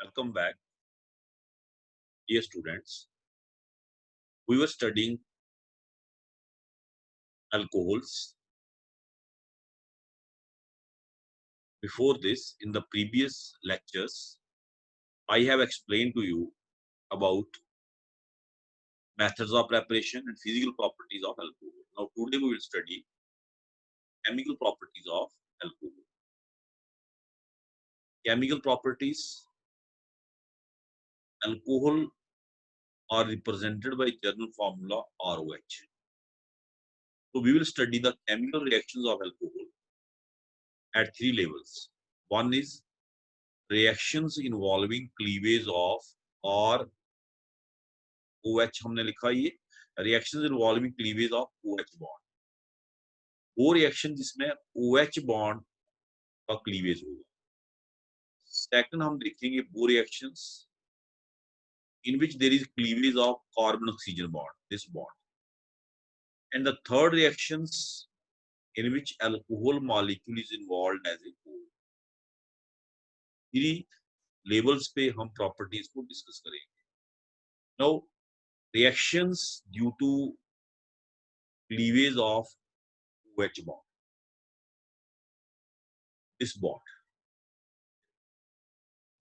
Welcome back, dear students. We were studying alcohols. Before this, in the previous lectures, I have explained to you about methods of preparation and physical properties of alcohol. Now, today we will study chemical properties of alcohol. Chemical properties, alcohol are represented by general formula ROH. So, we will study the chemical reactions of alcohol at three levels. One is reactions involving cleavage of or OH हमने लिखा ये reactions involving cleavage of OH bond. वो reaction जिसमें OH bond का cleavage होगा. Second हम देखेंगे वो reactions in which there is cleavage of carbon oxygen bond, this bond. And the third reactions in which alcohol molecule is involved as a whole. Three levels पे हम properties को discuss करेंगे. Now reactions due to cleavage of OH bond. This bond.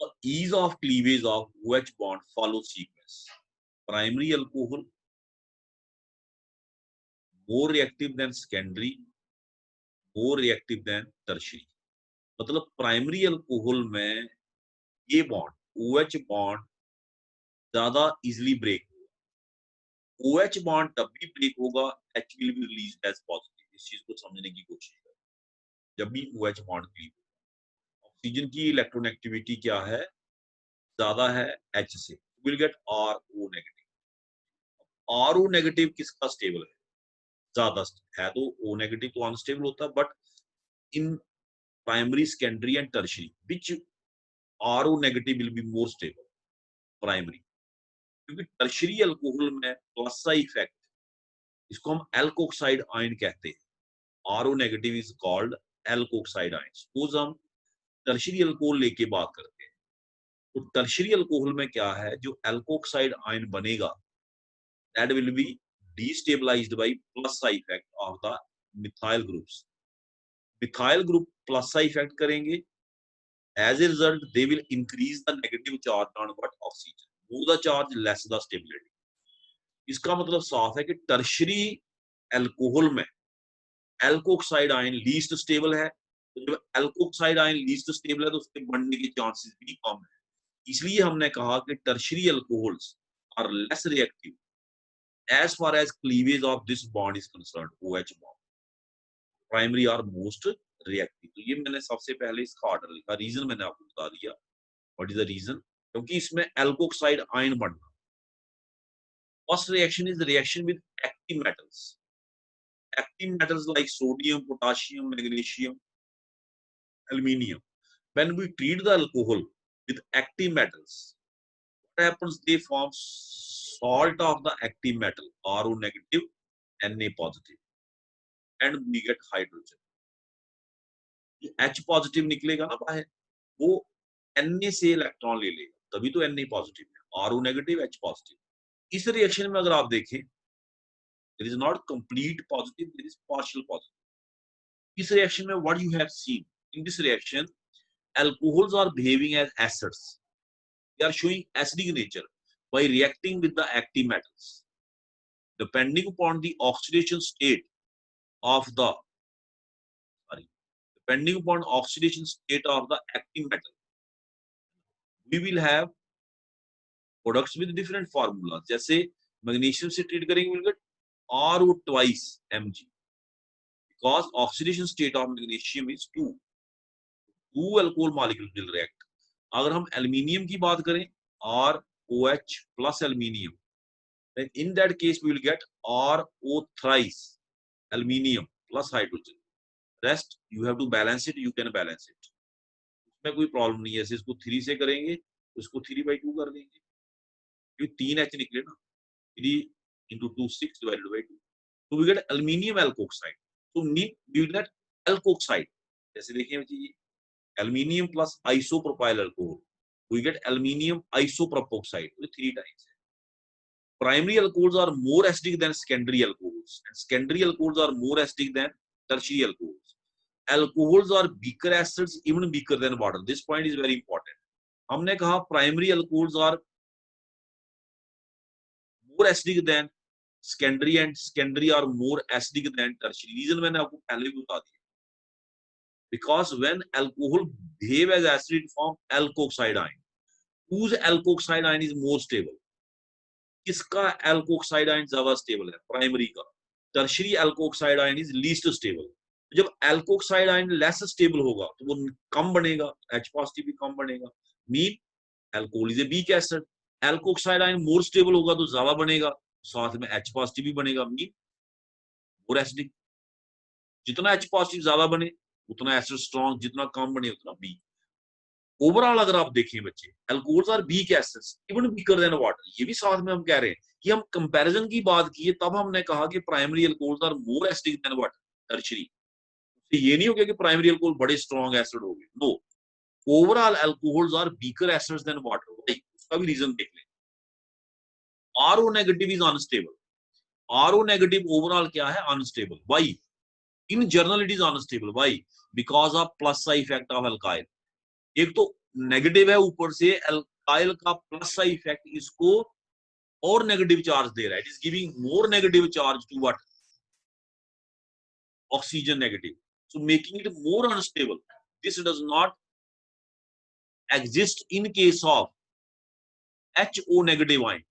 The ease of cleavage of OH bond follows sequence. Primary alcohol more reactive than secondary, more reactive than tertiary. मतलब primary alcohol में ये bond OH bond ज्यादा easily break होगा. OH bond तब भी break होगा H will be released as positive. इस चीज को समझने की कोशिश करें. जब भी OH बॉन्ड क्लीव होगा, ऑक्सीजन की इलेक्ट्रोनेगेटिविटी क्या है, ज्यादा है H से, will get RO negative. RO negative किसका स्टेबल है, ज्यादा है तो O नेगेटिव तो अनस्टेबल होता है. But in primary, secondary and tertiary which RO negative will be more stable primary. क्योंकि टर्शियरी अल्कोहल में प्लस का इफेक्ट, इसको हम एल्कोक्साइड आयन कहते हैं. RO negative is called alkoxide ion. Suppose हम टर्शियरी अल्कोहल लेके बात करते हैं तो टर्शियरी अल्कोहल में क्या है, जो एल्कोक्साइड आयन बनेगा that will be destabilized by plus side effect of the methyl groups. Methyl group plus side effect करेंगे. As a result, they will increase the negative charge on what oxygen. Move the charge, less the stability. इसका मतलब साफ है कि tertiary alcohol में alkoxide ion least stable है. तो जब एल्कोक्साइड आयन लीस्ट स्टेबल है तो उसके बढ़ने के चांसेस भी कम है. इसलिए हमने कहा कि tertiary alcohols are less reactive as far as cleavage of this bond is concerned. OH bond primary are most reactive. तो ये मैंने सबसे पहले इसका ऑर्डर लिखा. रीजन मैंने आपको बता दिया. What is the reason? क्योंकि इसमें एल्कोक्साइड आयन बनना. First reaction is reaction with active metals. Active metals like sodium, potassium, magnesium, aluminium. When we treat the alcohol with active metals, what happens? They form salt of the active metal, RO negative, Na positive, and we get hydrogen. H positive निकलेगा ना बाहर, वो Na से electron ले लेगा, तभी तो Na positive है. RO negative, H positive. इस रिएक्शन में अगर आप देखें, there is not complete positive, there is partial positive. इस रिएक्शन में what you have seen in this reaction, alcohols are behaving as acids. They are showing acidic nature by reacting with the active metals. Depending upon the oxidation state of the depending upon oxidation state of the active metal, we will have products with different formulas. जैसे magnesium से treat करेंगे will get RO twice Mg because oxidation state of magnesium is 2. 2 alcohol molecules will react. अगर हम aluminium की बात करें ROH plus aluminium, then in that case we will get RO thrice aluminium plus hydrogen. Rest you have to balance it, you can balance it. उसमें कोई problem नहीं है. जैसे इसको 3 से करेंगे उसको 3/2 कर देंगे. ये 3H निकले ना, 3 into 2 6 divided by 2. So we get aluminium alkoxide. So we will get alkoxide. जैसे देखिए aluminium plus isopropyl alcohol. we get aluminium isopropoxide with 3 times. Primary alcohols are more acidic than secondary alcohols, and secondary alcohols are more acidic than tertiary alcohols. Alcohols are weaker acids, even weaker than water. This point is very important. हमने कहा primary alcohols are more acidic than secondary, and secondary are more acidic than tertiary. Reason मैंने आपको पहले भी बता दिया. Because when alcohol behave as acid, it form alkoxide ion. Whose alkoxide ion is more stable? किसका alkoxide ion ज्यादा stable है? Primary का. Tertiary alkoxide ion is least stable. जब alkoxide ion less stable होगा तो वो कम बनेगा, H positive भी कम बनेगा. Mean alcohol is a weak acid. Alkoxide ion more stable होगा तो ज्यादा बनेगा, साथ में H positive भी बनेगा. Mean more acidic. जितना H positive ज्यादा बने उतना एसिड स्ट्रॉन्ग, जितना कम बने उतना वीक. ओवरऑल अगर आप देखें बच्चे, alcohols are weak acids even weaker than water. ये भी साथ में हम कह रहे हैं कि हम कंपैरिजन की बात की है, तब हमने कहा कि primary alcohols are more acidic than water tertiary. तो ये नहीं हो गया कि प्राइमरी अल्कोहल बड़े स्ट्रॉन्ग एसिड हो गए. No, overall alcohols are weaker acids than water. उसका भी रीजन देख लें. RO negative is unstable. RO negative overall क्या है? Unstable. Why? In general it is unstable. Why? Because of plus side effect of alkyl. एक तो negative है, ऊपर से अल्काइल का प्लस साइड इफेक्ट इसको और नेगेटिव चार्ज दे रहा है. It is giving more negative charge to what? Oxygen negative. So making it more unstable. This does not exist in case of HO negative ion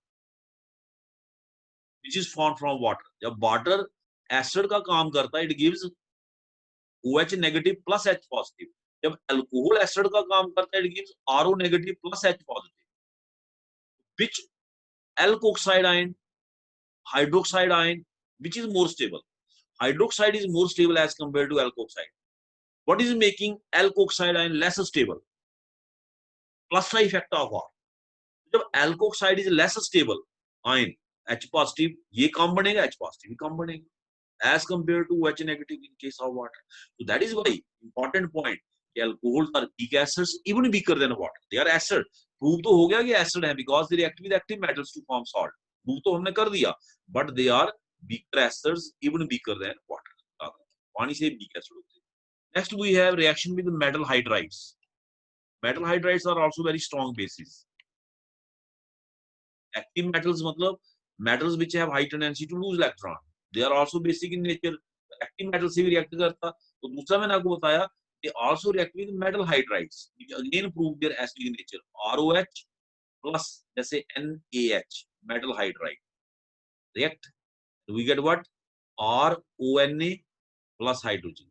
which is formed from water. जब water acid का काम करता है, it gives OH negative plus H positive. जब alcohol acid का काम करता है, it gives RO negative plus H positive. Which alkoxide ion, hydroxide ion, which is more stable? Hydroxide is more stable as compared to alkoxide. What is making alkoxide ion less stable? Plus का effect of what? जब alkoxide is less stable ion, H positive ये कम बनेगा, H positive भी कम बनेगा as compared to OH negative in case of water. So that is why important point कि alcohols are weak acids, even weaker than water. They are acid. Prove तो हो गया कि acid है because they react with active metals to form salt. Prove तो हमने कर दिया, but they are weaker acids, even weaker than water. पानी से weak acid होते हैं. Next we have reaction with metal hydrides. Metal hydrides are also very strong bases. Active metals मतलब metals which have high tendency to lose electron. They are also basic in nature. Active metal से भी react करता. तो दूसरा मैंने आपको बताया, they also react with metal hydrides, which again prove their acidic nature. ROH plus जैसे NaH, metal hydride react. We get what? RONA plus hydrogen.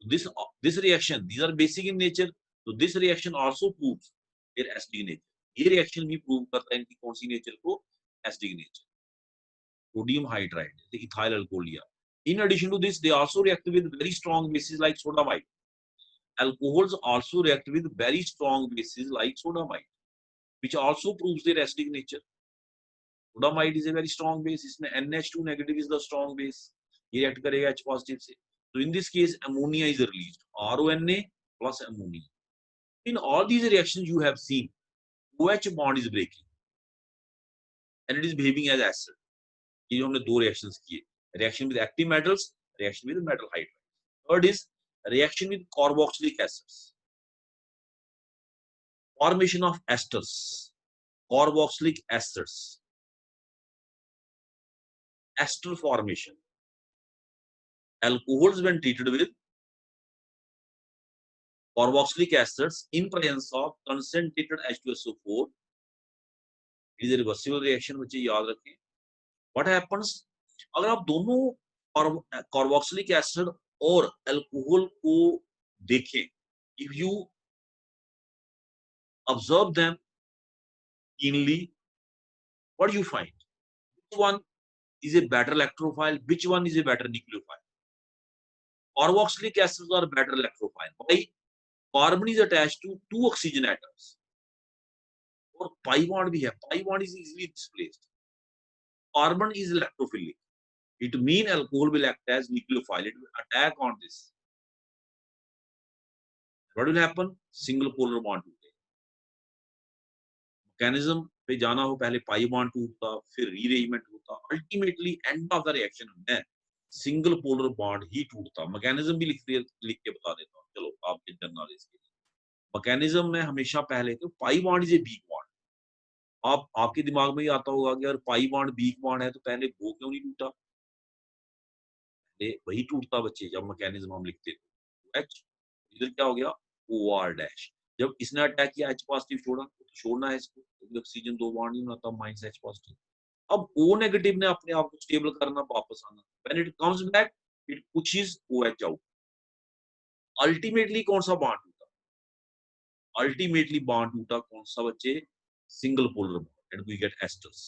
This reaction, these are basic in nature. So this reaction also proves their acidic nature. ये reaction भी prove करता है इनकी कौन सी nature को? Acidic nature. Sodium hydride, the ethyl alcohol. In addition to this, they also react with very strong bases like sodamide. Alcohols also react with very strong bases like sodamide, which also proves their acidic nature. Sodamide is a very strong base. इसमें NH2 negative is the strong base. ये react करेगा H positive से. So in this case, ammonia is released. RONA plus ammonia. In all these reactions you have seen, OH bond is breaking, and it is behaving as acid. ये जो हमने दो reactions किए, reaction with active metals, reaction with metal hydride. Third is reaction with carboxylic acids. Formation of esters, carboxylic acids. Ester formation. Alcohols when treated with carboxylic acids in presence of concentrated H2SO4, it is a reversible reaction. बच्चे याद रखें. What happens? अगर आप दोनों carboxylic acid और alcohol को देखें, if you observe them keenly, what do you find? Which one is a better electrophile? Which one is a better nucleophile? Carboxylic acids are better electrophile. Why? Carbon is attached to 2 oxygen atoms. और pi bond भी है. Pi bond is easily displaced. Carbon is electrophilic. It means alcohol will act as nucleophile. It will attack on this. What will happen? Single polar bond will take. Mechanism पे जाना हो, पहले pi bond टूटता, फिर rearrangement होता, ultimately end of the reaction में single polar bond ही टूटता। Mechanism भी लिख के बता देता हूँ, चलो आपके जनरल नॉलेज के लिए। मैकेनिज्म में हमेशा पहले तो pi bond is a weak bond. आप आपके दिमाग में ही आता होगा कि अगर पाई बॉन्ड वीक बॉन्ड है तो पहले वो क्यों नहीं टूटा? वही टूटता बच्चे जब मैकेनिज्म हम लिखते थे। एच इधर क्या हो गया? O R dash. जब इसने अटैक किया एच पॉजिटिव छोड़ा तो छोड़ना है इसको, क्योंकि ऑक्सीजन 2 बॉन्ड नहीं बनाता, माइनस एच पॉजिटिव। अब ओ नेगेटिव ने अपने आप को स्टेबल करना, वापस आना। When it comes back it pushes OH out. Ultimately कौन सा बॉन्ड टूटा? अल्टीमेटली बॉन्ड टूटा कौन सा बच्चे? Single polar bond and we get esters.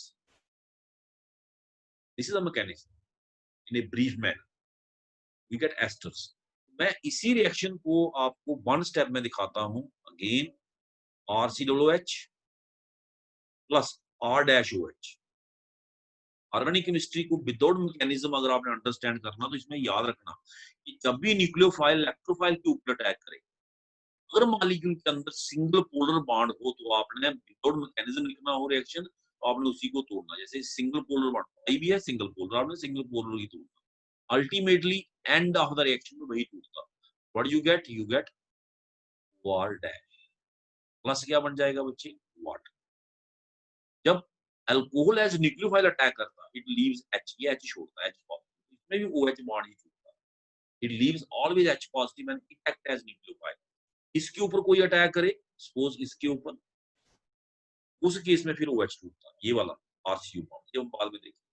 This is the mechanism in a brief manner, we get esters. मैं इसी रिएक्शन को आपको वन स्टेप में दिखाता हूं। Again RCOOH plus R dash OH। Organic chemistry को विदाउट मैकेनिज्म अगर आपने अंडरस्टैंड करना तो इसमें याद रखना कि जब भी न्यूक्लियोफाइल इलेक्ट्रोफाइल के ऊपर अटैक करे, अगर मॉलिक्यूल के अंदर सिंगल पोलर बॉन्ड हो तो आपने विदाउट मैकेनिज्म लिखना हो रिएक्शन, तो आपने उसी को तोड़ना। जैसे सिंगल पोलर बॉन्ड पाई भी है सिंगल पोलर, आपने सिंगल पोलर ही तोड़ना। Ultimately end of the reaction में वही टूटता। What you get? You gate war dash plus क्या बन जाएगा बच्चे? वाटर। जब अल्कोहल एज न्यूक्लियोफाइल अटैक करता इट लीव्स एच, ये एच छोड़ता है, एच पॉजिटिव। इसमें भी ओएच बॉन्ड ही छूटता है। It leaves always H positive and it act as nucleophile. इसके ऊपर कोई अटैक करे, सपोज इसके ऊपर, उस केस में फिर ओएच टूटता, ये वाला आरसीयू बॉन्ड, ये हम बाद में देखेंगे।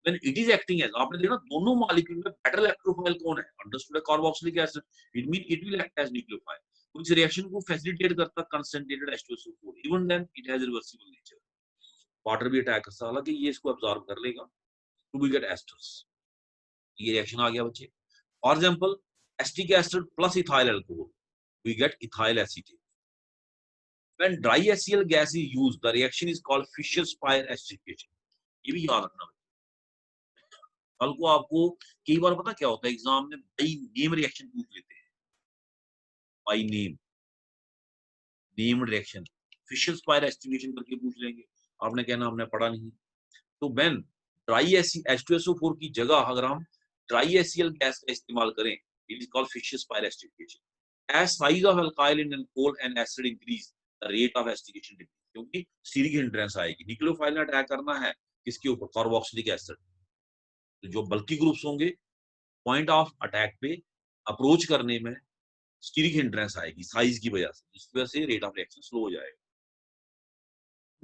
When it is acting as, आपने देखा दोनों मॉलिक्यूल में बेटर इलेक्ट्रोफाइल कौन है? अंडरस्टूड है, carboxylic acid. It mean it will act as nucleophile. तो इस रिएक्शन को फैसिलिटेट करता concentrated H2SO4, even then it has reversible nature. Water भी अटैक करता, हालांकि ये इसको अब्सॉर्ब कर लेगा, टू बी गेट एस्टर्स। ये रिएक्शन आ गया बच्चे। For example acetic acid plus ethyl alcohol, we get ethyl acetate. When dry HCl gas is used the reaction is called Fischer-Spire acidification। ये भी याद रखना। कल को आपको कई बार पता क्या होता है, एग्जाम में बाई नेम रिएक्शन पूछ लेते हैं। By name, name reaction Fisher-spire estimation करके पूछ लेंगे, आपने कहना हमने पढ़ा नहीं। तो व्हेन ड्राई H2SO4 की जगह अगर हम ड्राई HCl गैस का इस्तेमाल करें, it is called Fischer Speier esterification. As size of alkyl in alcohol and acid increase the rate of esterification decrease, क्योंकि स्टीरिक हिंड्रेंस आएगी। न्यूक्लियोफाइल ने अटैक करना है किसके ऊपर? Carboxylic acid. तो जो बल्की ग्रुप्स होंगे, पॉइंट ऑफ अटैक पे अप्रोच करने में स्टीरिक हिंड्रेंस आएगी साइज की वजह से, जिसकी वजह से रेट ऑफ रिएक्शन स्लो हो जाएगा।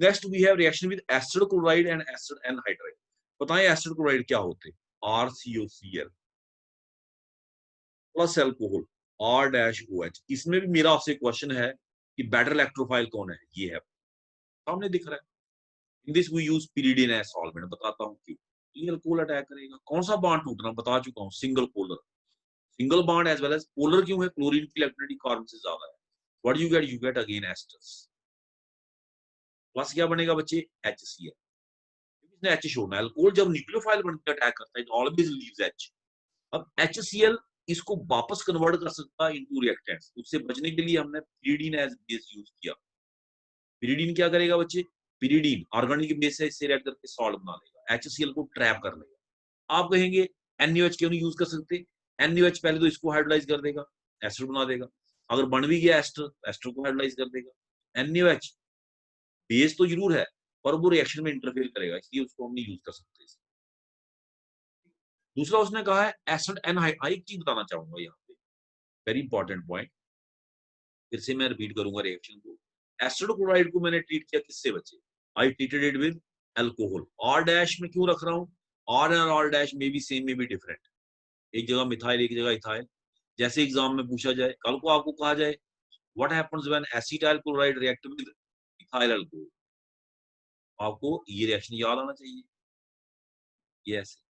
Next we have reaction with acid chloride and acid anhydride. बताएं एसिड क्लोराइड क्या होते हैं? RCOCl plus alcohol R-OH। इसमें भी मेरा आपसे क्वेश्चन है कि बेटर इलेक्ट्रोफाइल कौन है? ये है, सामने दिख रहा है। In this we use pyridine as solvent. बताता हूं क्यों। ये अल्कोहल अटैक करेगा। कौन सा बॉन्ड टूटना बता चुका हूं, single polar. Single bond as well as polar क्यों है? क्लोरीन की इलेक्ट्रिसिटी कार्बन से ज्यादा है। What you get? You get again esters. Plus क्या बनेगा बच्चे? HCl। इसने H छोड़ना है। अल्कोहल जब न्यूक्लियोफाइल बनकर अटैक करता है इट ऑलवेज लीव्स H। अब HCl इसको वापस कन्वर्ट कर सकता है इनटू रिएक्टेंट्स। उससे बचने के लिए हमने pyridine एज बेस यूज किया। pyridine क्या करेगा बच्चे? pyridine ऑर्गेनिक बेस से इससे रिएक्ट करके सॉल्ट बना लेगा, HCl को ट्रैप कर लेगा। आप कहेंगे NaOH क्यों नहीं यूज कर सकते? NaOH पहले तो इसको हाइड्रोलाइज कर देगा, एस्टर बना देगा। अगर बन भी गया एस्टर, एस्टर को हाइड्रोलाइज कर देगा। NaOH बेस तो जरूर है पर वो रिएक्शन में इंटरफेयर करेगा, इसलिए उसको हम नहीं यूज कर सकते। दूसरा उसने कहा है एसिड एनहाइड्राइड। एक चीज बताना चाहूंगा यहाँ पे, वेरी इंपॉर्टेंट पॉइंट, फिर से मैं रिपीट करूंगा रिएक्शन को। एसिड क्लोराइड को मैंने ट्रीट किया किससे बच्चे? I treated it with alcohol. R dash में क्यों रख रहा हूँ? आर एंड आर डैश में भी सेम में भी डिफरेंट, एक जगह मिथाइल एक जगह इथाइल। जैसे एग्जाम में पूछा जाए, कल को आपको कहा जाए what happens when acetyl chloride react with ethyl alcohol, आपको ये रिएक्शन याद आना चाहिए। ये ऐसे,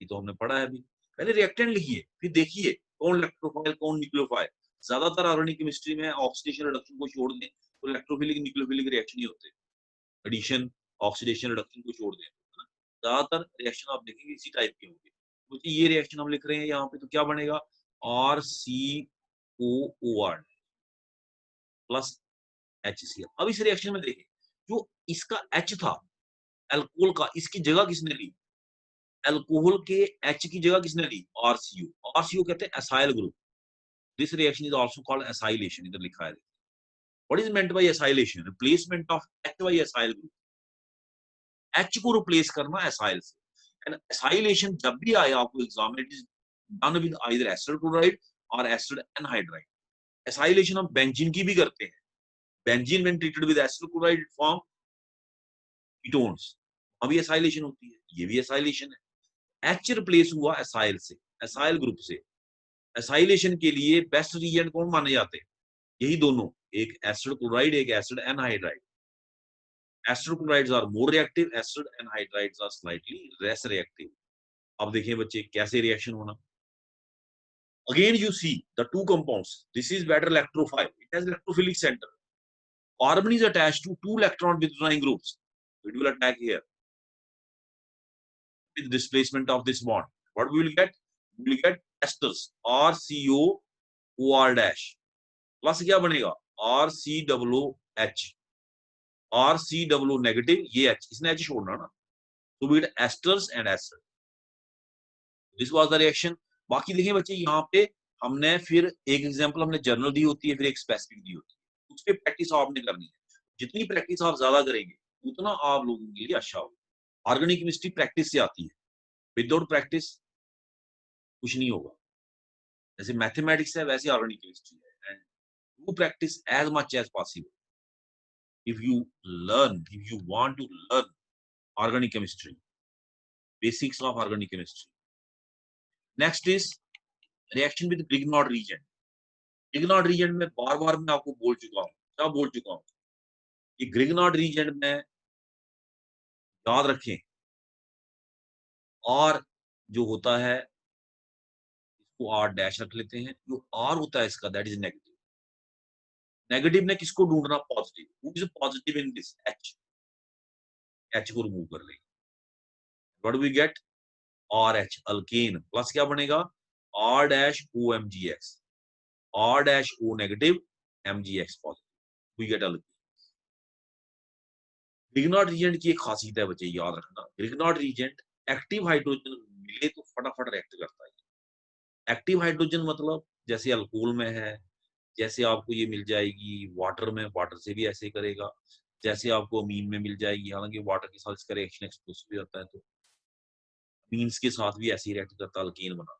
ये तो हमने पढ़ा है अभी। पहले रिएक्टेंट लिखिए फिर देखिए कौन इलेक्ट्रोफाइल कौन न्यूक्लियोफाइल। ज्यादातर ऑर्गेनिक केमिस्ट्री में ऑक्सीडेशन रिडक्शन को छोड़ दें तो इलेक्ट्रोफिलिक न्यूक्लियोफिलिक रिएक्शन ही होते हैं। एडिशन ऑक्सीडेशन रिडक्शन को छोड़ दें, है ना? ज्यादातर रिएक्शन आप देखेंगे इसी टाइप के होंगे। क्योंकि ये रिएक्शन हम लिख रहे हैं यहाँ पे तो क्या बनेगा? RCOOR plus HCl। अब इस रिएक्शन में देखिए जो इसका H था अल्कोहल का, इसकी जगह किसने ली? अल्कोहल के H की जगह किसने ली? RCO। RCO कहते हैं acyl group. This reaction is also called acylation, इधर लिखा है। What is meant by acylation? Replacement of H by acyl group. H को रिप्लेस करना एसाइल से। एंड एसाइलेशन जब भी आए आपको एग्जाम में, it is done with either acid chloride और एसिड एनहाइड्राइड। एसाइलेशन हम बेंजीन की भी करते हैं। Benzene when treated with acid chloride form ketones, अभी एसाइलेशन होती है, ये भी एसाइलेशन है। H रिप्लेस हुआ एसाइल से, एसाइल ग्रुप से। एसाइलेशन के लिए बेस्ट रिएजेंट कौन माने जाते हैं? यही दोनों, एक एसिड क्लोराइड, एक acid anhydride. Acid chlorides are more reactive, acid anhydrides are slightly less reactive. अब देखिए बच्चे कैसे रिएक्शन होना। Again you see the two compounds. This is better electrophile. It has electrophilic center. Carbon is attached to two electron withdrawing groups. It will attack here with displacement of this bond. What we will get? We will get esters RCO OR dash. Plus क्या बनेगा? RCOOH. RCOO negative, ये H, इसने H छोड़ना ना, तो we get esters and ester. This was the reaction. बाकी देखिए बच्चे यहाँ पे हमने फिर एक एग्जांपल हमने जनरल दी होती है, फिर एक स्पेसिफिक दी होती है। उस पे प्रैक्टिस आपने करनी है। जितनी प्रैक्टिस आप ज्यादा करेंगे उतना आप लोगों के लिए अच्छा होगा। ऑर्गेनिक केमिस्ट्री प्रैक्टिस से आती है, विदाउट प्रैक्टिस कुछ नहीं होगा। जैसे मैथमेटिक्स है वैसे ऑर्गेनिक केमिस्ट्री है। And do practice as much as possible. If you want to learn organic chemistry, basics of organic chemistry. Next is reaction with Grignard reagent. Grignard reagent में बार बार मैं आपको बोल चुका हूँ, क्या बोल चुका हूँ कि ग्रिग्नॉर्ड रीजन में याद रखें, और जो होता है इसको आर डैश रख लेते हैं। जो आर होता है इसका दैट इज नेगेटिव। नेगेटिव ने किसको ढूंढना? Positive. Who is positive in this? H. H को रिमूव कर लेंगे। What we get? R H alkane. Plus क्या बनेगा? R dash O M G X. R dash O negative, M G X positive. We get alkane. Grignard reagent की एक खासियत है बच्चे, याद रखना। ग्रिग्नॉर्ड रीजेंट एक्टिव हाइड्रोजन मिले तो फटाफट रिएक्ट करता है। एक्टिव हाइड्रोजन मतलब जैसे अल्कोहल में है, जैसे आपको ये मिल जाएगी वाटर में, वाटर से भी ऐसे ही करेगा। जैसे आपको अमीन में मिल जाएगी, हालांकि वाटर के साथ इसका रिएक्शन एक्सप्लोसिव भी होता है, तो अमीन्स के साथ भी ऐसे ही रिएक्ट करता है, अल्केन बनाता है।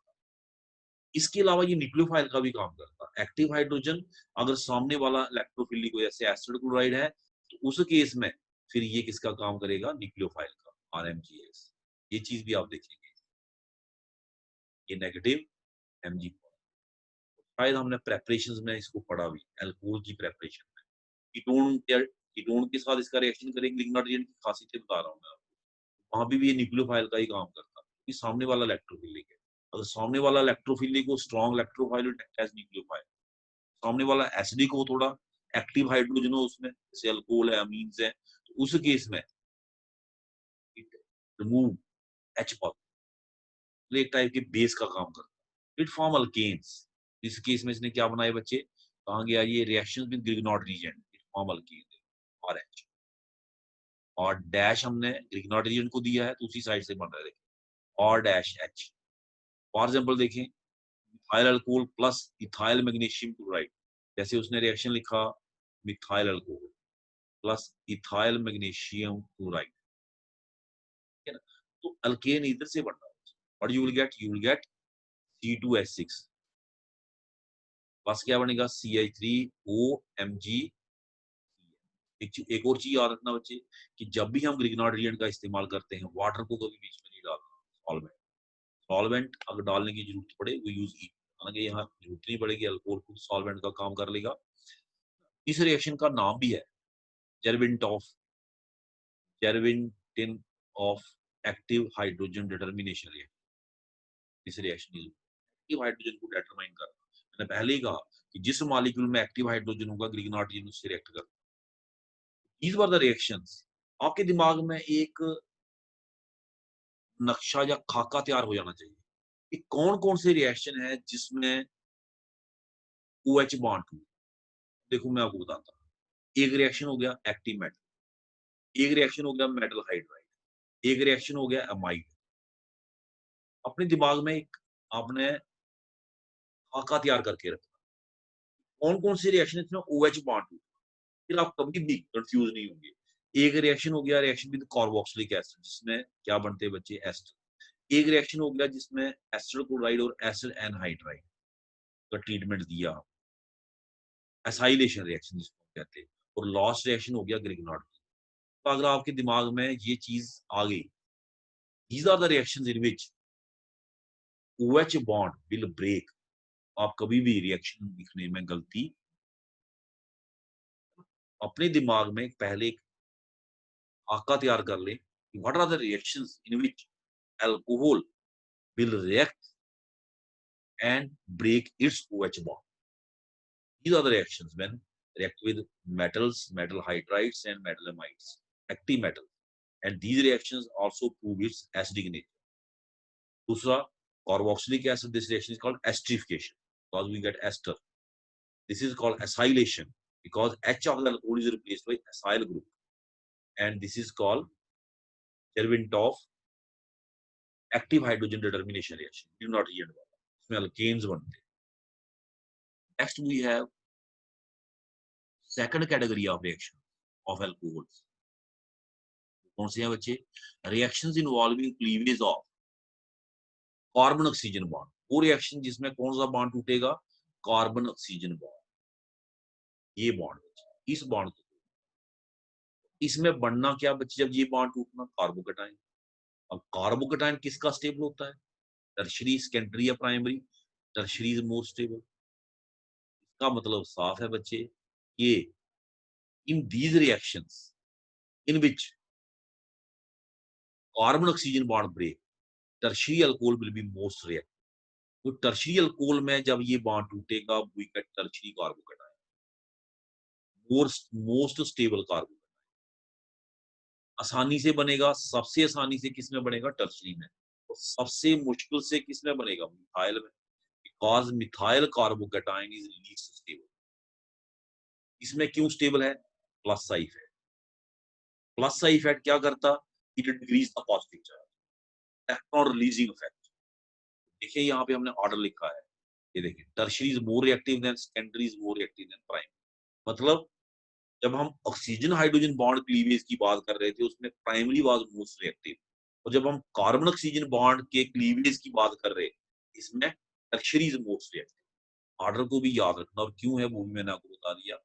इसके अलावा ये न्यूक्लियोफाइल का भी काम करता है। एक्टिव हाइड्रोजन अगर सामने वाला इलेक्ट्रोफिलिक को जैसे एसिड क्लोराइड है, तो उस केस में फिर ये किसका काम करेगा? न्यूक्लियोफाइल का, आरएमजीएस। ये चीज भी आप देखेंगे, ये नेगेटिव एमजी। शायद हमने प्रेपरेशन में इसको पढ़ा भी, एल्कोहल की प्रेपरेशन में। कीटोन के साथ इसका रिएक्शन करेंगे, लिग्नॉर्ड रिएजेंट की खासियतें बता रहा हूँ मैं आपको। वहां भी ये न्यूक्लियोफाइल का ही काम करता है, कि सामने वाला इलेक्ट्रोफिलिक है। अगर सामने वाला इलेक्ट्रोफिलिक को स्ट्रॉन्ग इलेक्ट्रोफाइल एज न्यूक्लियोफाइल, सामने वाला एसिडिक हो, थोड़ा एक्टिव हाइड्रोजन हो उसमें, जैसे अल्कोहल है, अमीन्स है, तो उस केस में इट रिमूव एच पॉजिटिव, एक टाइप के बेस का काम करता है। It form alkanes. इस केस में इसने क्या बनाए बच्चे? कहा गया ये reaction with Grignard reagent, it form alkane और एच। और डैश हमने ग्रिग्नॉर्ड रीजेंट को दिया है तो उसी साइड से बन रहा है, देखिए और डैश एच। फॉर एग्जांपल देखें, methyl alcohol plus ethyl magnesium chloride, जैसे उसने रिएक्शन लिखा methyl alcohol plus ethyl magnesium chloride, ठीक है ना? तो अल्केन इधर से बन रहा है। और you will get C2H6 plus क्या बनेगा? CH3OMG। एक और चीज याद रखना बच्चे, कि जब भी हम ग्रिग्नॉर्ड रिएजेंट का इस्तेमाल करते हैं, वाटर को कभी बीच में नहीं डालना। सॉल्वेंट, सॉल्वेंट अगर डालने की जरूरत पड़े वो यूज की, हालांकि यहाँ जरूरत नहीं पड़ेगी, अल्कोहल खुद सॉल्वेंट का काम कर लेगा। इस रिएक्शन का नाम भी है Zerewitinoff of active hydrogen determination reaction. इस रिएक्शन एक्टिव हाइड्रोजन को डिटरमाइन करना, मैंने पहले ही कहा कि जिस मॉलिक्यूल में एक्टिव हाइड्रोजन होगा, ग्रिग्नॉर्ड रिएजेंट उससे रिएक्ट करता है। These were the reactions। आपके दिमाग में एक नक्शा या खाका तैयार हो जाना चाहिए कि कौन कौन से रिएक्शन है जिसमें OH बॉन्ड हुए। देखो मैं आपको बताता हूँ। एक रिएक्शन हो गया एक्टिव मेटल, एक रिएक्शन हो गया मेटल हाइड्राइड, एक रिएक्शन हो गया अमाइड। अपने दिमाग में एक आपने खाका तैयार करके रखा, कौन-कौन सी रिएक्शन इसमें ओएच बॉन्ड हुई, फिर आप कभी भी कन्फ्यूज़ नहीं होंगे। एक रिएक्शन हो गया रिएक्शन विद कार्बोक्सिलिक एसिड जिसमें क्या बनते हैं बच्चे एस्टर। एक रिएक्शन हो गया जिसमें एसिड क्लोराइड और एसिड एनहाइड्राइड का ट्रीटमेंट दिया, एसाइलेशन रिएक्शन जिसको कहते हैं, और लास्ट रिएक्शन हो गया ग्रिग्नार्ड। तो अगर आपके दिमाग में ये चीज़ आ गई, these are the reactions in which OH bond will break। आप कभी भी रिएक्शन लिखने में गलती अपने दिमाग में पहले एक खाका तैयार कर लें कि what are the reactions in which alcohol will react and break its OH bond। These are the reactions when react with metals, metal hydrides and metal amides, active metal, and these reactions also prove its acidic nature। दूसरा carboxylic acid, this reaction is called esterification because we get ester। This is called acylation because H of the alcohol is replaced by acyl group, and this is called Chervintov active hydrogen determination reaction। Do not hear about it। इसमें alkanes बनते हैं। Next we have second category of reaction of alcohols। कौन से हैं बच्चे? Reactions involving cleavage of carbon oxygen bond. वो reaction जिसमें कौन सा बॉन्ड टूटेगा? Carbon oxygen bond. ये बॉन्ड, इस बॉन्ड को इसमें बनना क्या बच्चे? जब ये बॉन्ड टूटना कार्बोकेटाइन। अब कार्बोकेटाइन किसका स्टेबल होता है? टर्शियरी, सेकेंडरी या primary? Tertiary is more stable. इसका मतलब साफ है बच्चे, ये in these reactions in which carbon oxygen bond break, tertiary alcohol will be most reactive. तो टर्शियरी अल्कोहल में जब ये बॉन्ड टूटेगा we get tertiary carbocation, most stable carbon. आसानी से बनेगा, सबसे आसानी से किसमें बनेगा? टर्शियरी में। और सबसे मुश्किल से किसमें बनेगा? मिथाइल में, because methyl carbocation is least stable. इसमें क्यों स्टेबल है? प्लस सा इफेक्ट। प्लस सा इफेक्ट क्या करता? It decrease the positive charge, electron releasing effect. देखिए यहाँ पे हमने ऑर्डर लिखा है, ये देखिए tertiary is more reactive than secondary is more reactive then primary. मतलब जब हम ऑक्सीजन हाइड्रोजन बॉन्ड क्लीवेज की बात कर रहे थे उसमें प्राइमरी वाज मोस्ट रिएक्टिव, और जब हम कार्बन ऑक्सीजन बॉन्ड के क्लीवेज की बात कर रहे हैं इसमें tertiary is most reactive. Order को भी याद रखना, और क्यों है वो भी मैंने आपको बता दिया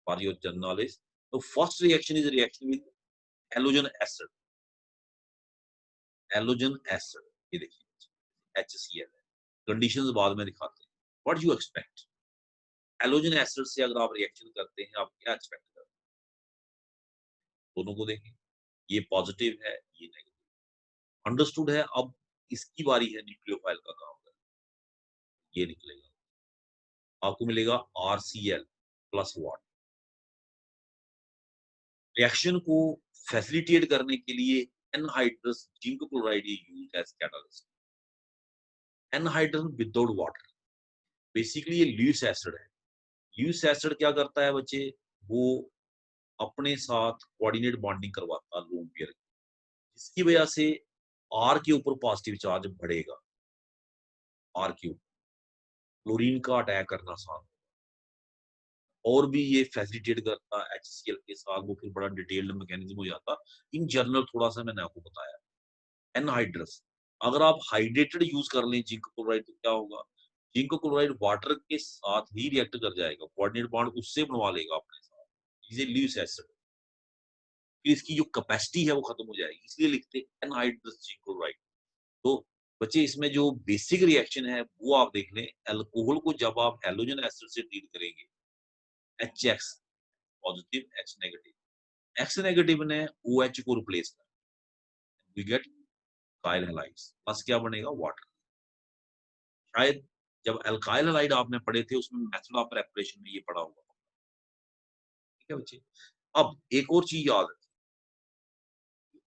फॉर योर जनरल नॉलेज। तो first reaction is reaction with halogen acid. Halogen acid, ये देखिए HCl है। कंडीशंस बाद में दिखाते हैं। What you expect? Halogen acid से अगर आप रिएक्शन करते हैं आप क्या एक्सपेक्ट करते हैं? दोनों को देखें, ये पॉजिटिव है, ये नेगेटिव। अंडरस्टूड है। अब इसकी बारी है न्यूक्लियोफाइल का काम करना। ये निकलेगा, आपको मिलेगा RCl प्लस वाट। रिएक्शन को फैसिलिटेट करने के लिए anhydrous zinc chloride used as catalyst. Anhydrous without water, basically ये ल्यूइस एसिड है। ल्यूइस एसिड क्या करता है बच्चे? वो अपने साथ कोऑर्डिनेट बॉन्डिंग करवाता है लोन पेयर, जिसकी वजह से आर के ऊपर पॉजिटिव चार्ज बढ़ेगा। आर के ऊपर क्लोरीन का अटैक करना साथ, और भी ये फैसिलिटेट करता है HCl के साथ। वो फिर बड़ा डिटेल्ड मैकेनिज्म हो जाता। इन जनरल थोड़ा सा मैंने आपको बताया। एनहाइड्रस, अगर आप हाइड्रेटेड यूज कर लें जिंक क्लोराइड तो क्या होगा? जिंक क्लोराइड वाटर के साथ ही रिएक्ट कर जाएगा, कोऑर्डिनेट बॉन्ड उससे बनवा लेगा अपने साथ। इसे ल्यूइस एसिड, फिर इसकी जो कैपेसिटी है वो खत्म हो जाएगी, इसलिए लिखते हैं एनहाइड्रस जिंक क्लोराइड। तो बच्चे इसमें जो बेसिक रिएक्शन है वो आप देख लें। अल्कोहल को जब आप हैलोजन एसिड से ट्रीट करेंगे, HX positive, H negative, X negative ने OH को रिप्लेस कर, we get alkyl halides plus क्या बनेगा? वाटर। शायद जब अल्काइल हैलाइड आपने पढ़े थे उसमें मेथड ऑफ प्रिपरेशन में ये पढ़ा होगा। ठीक है बच्चे। अब एक और चीज याद रखें,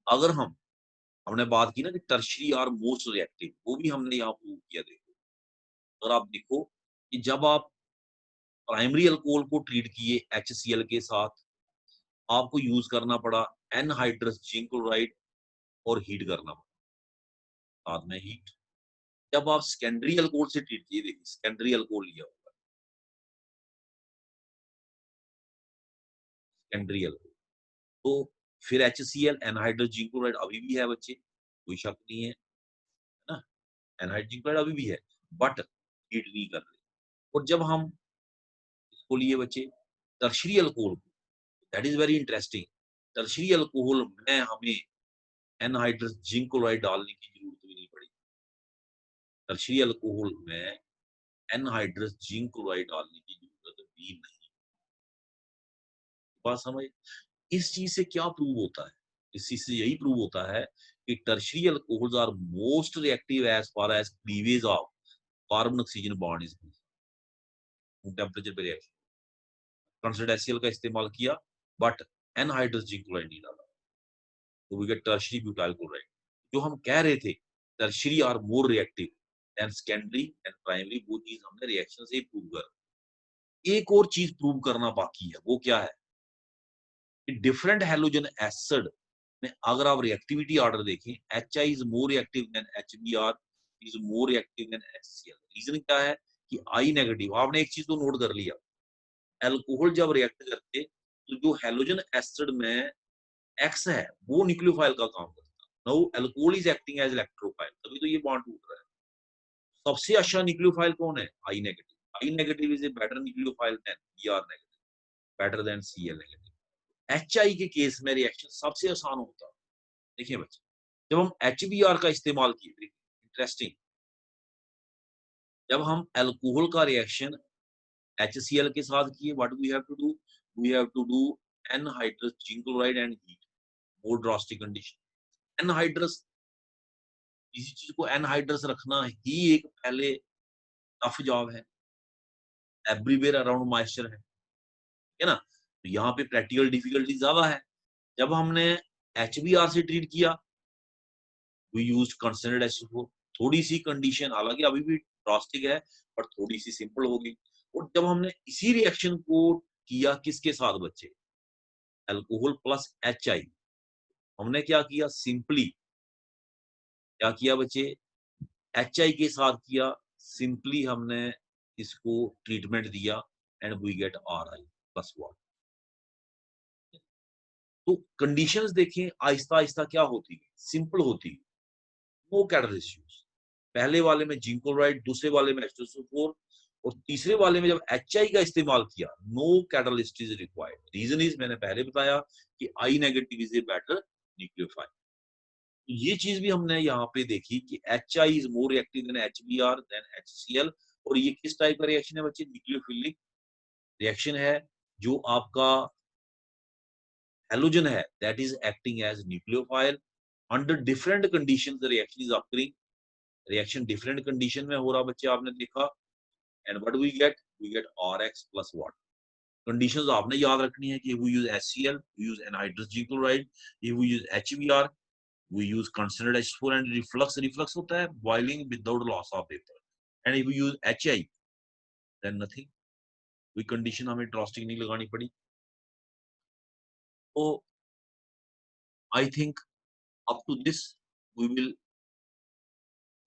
अगर हमने बात की ना कि टर्शियरी आर मोस्ट रिएक्टिव, वो भी हमने यहाँ प्रूव किया। देखो, अगर आप देखो कि जब आप प्राइमरी अल्कोहल को ट्रीट किए HCl के साथ, आपको यूज करना पड़ा एनहाइड्रस जिंक क्लोराइड और हीट करना पड़ा, साथ में हीट। जब आप सेकेंडरी अल्कोहल से ट्रीट किए, देखिए सेकेंडरी अल्कोहल लिया होगा, सेकेंडरी अल्कोहल, तो फिर HCl एनहाइड्रस जिंक क्लोराइड अभी भी है बच्चे, कोई शक नहीं है ना, एनहाइड्रस जिंक क्लोराइड अभी भी है, बट हीट नहीं कर रहे। और जब हम इसको लिए बच्चे tertiary alcohol, that is very interesting. Tertiary alcohol में हमें एनहाइड्रस जिंक क्लोराइड डालने की जरूरत भी नहीं पड़ी। टर्शियरी अल्कोहल में एनहाइड्रस जिंक क्लोराइड डालने की जरूरत भी नहीं। बात समझ? इस चीज से क्या प्रूव होता है? इस चीज से यही प्रूव होता है कि tertiary alcohols are most reactive as far as cleavage of carbon oxygen bond is temperature पे रिएक्शन। कंसिडर्ड HCl का इस्तेमाल किया बट एनहाइड्रस जिंक क्लोराइड नहीं डाला, तो we get tertiary butyl chloride. जो हम कह रहे थे tertiary are more reactive than secondary and primary, वो चीज हमने रिएक्शन से ही प्रूव कर। एक और चीज प्रूव करना बाकी है, वो क्या है कि डिफरेंट हैलोजन एसिड में अगर आप रिएक्टिविटी ऑर्डर देखें, HI is more reactive than HBr is more reactive than HCl। Reason क्या है कि I नेगेटिव, आपने एक चीज तो नोट कर लिया, अल्कोहल जब रिएक्ट करते तो जो हैलोजन एसिड में X है वो न्यूक्लियोफाइल का काम करता है। Now alcohol is acting as electrophile, तभी तो ये बॉन्ड टूट रहा है। सबसे अच्छा न्यूक्लियोफाइल कौन है? I negative. I negative is a better nucleophile than Br negative, better than Cl negative. HI के केस में रिएक्शन सबसे आसान होता है। देखिए बच्चे, जब हम HBr का इस्तेमाल किए, इंटरेस्टिंग, जब हम अल्कोहल का रिएक्शन HCl के साथ किए, what we have to do, we have to do anhydrous zinc chloride and heat, more drastic condition. Anhydrous, किसी चीज को एनहाइड्रस रखना ही एक पहले टफ जॉब है, एवरीवेयर अराउंड मॉइस्चर है ना, तो यहाँ पे प्रैक्टिकल डिफिकल्टी ज्यादा है। जब हमने HBr से ट्रीट किया, वी यूज्ड कंसंट्रेटेड H2O, थोड़ी सी कंडीशन हालांकि अभी भी ड्रास्टिक है पर थोड़ी सी सिंपल होगी। और जब हमने इसी रिएक्शन को किया किसके साथ बच्चे, अल्कोहल प्लस HI, हमने क्या किया, सिंपली क्या किया बच्चे, HI के साथ किया, सिंपली हमने इसको ट्रीटमेंट दिया and we get RI plus water. तो कंडीशंस देखें आहिस्ता आहिस्ता क्या होती है, सिंपल होती है। नो कैटलिस्ट यूज, पहले वाले में जिंक क्लोराइड, दूसरे वाले में H2SO4 और तीसरे वाले में जब HI का इस्तेमाल किया, no catalyst is required. Reason is, मैंने पहले बताया कि I negative is a better nucleophile. ये चीज भी हमने यहाँ पे देखी कि HI is more reactive than HBr than HCl। और ये किस टाइप का रिएक्शन है बच्चे, न्यूक्लियोफिलिक रिएक्शन है। जो आपका हेलोजन है that is acting as nucleophile under different condition, the reaction is occurring, reaction different condition में हो रहा बच्चे, आपने देखा। And what we get RX plus water. Conditions आपने याद रखनी है कि we use HCl, we use anhydrous G chloride, if we use HBr, we use concentrated H4 and reflux, reflux होता है boiling without loss of vapor, and if we use HI then nothing, कोई condition हमें drastic नहीं लगानी पड़ी। तो I think up to this we will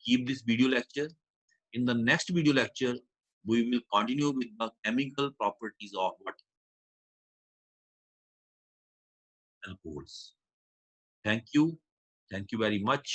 keep this video lecture. In the next video lecture we will continue with the chemical properties of what, alcohols. Thank you very much.